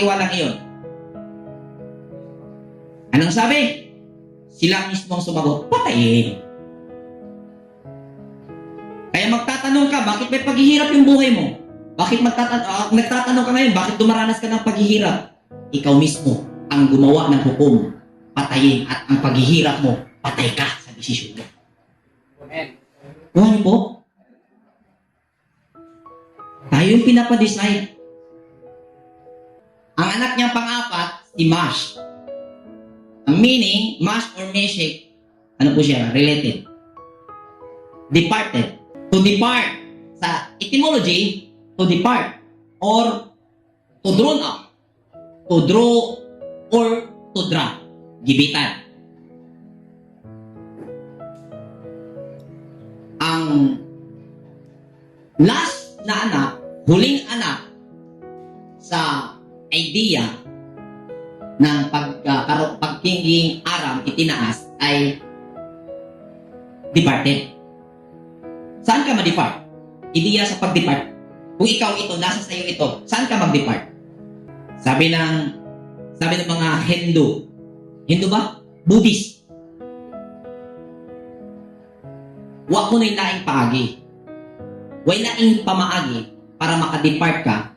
nagkakatiwalang iyon. Anong sabi? Sila mismo ang sumagot, patayin. Kaya magtatanong ka, bakit may paghihirap yung buhay mo? Bakit nagtatanong ka ngayon, bakit dumaranas ka ng paghihirap? Ikaw mismo ang gumawa ng hukom, patayin, at ang paghihirap mo, patay ka sa desisyon mo. Amen. Kuha niyo po? Tayo yung pinapadecide. Ang anak niyang pang-apat, si Mash. Ang meaning, Mash or Meshach, ano po siya? Related. Departed. To depart. Sa etymology, to depart. Or to drawn up. To draw or to drop. Gibitan. Ang last na anak, huling anak sa idea ng pagtinging Aram itinaas ay departed. Saan ka ma-depart? Idea sa pag-depart. Kung ikaw ito, nasa sayo ito, saan ka mag-depart? Sabi ng mga Hindu. Hindu ba? Buddhist. Wa ko na ilaing paagi. Wa ilaing pamaagi para makadepart ka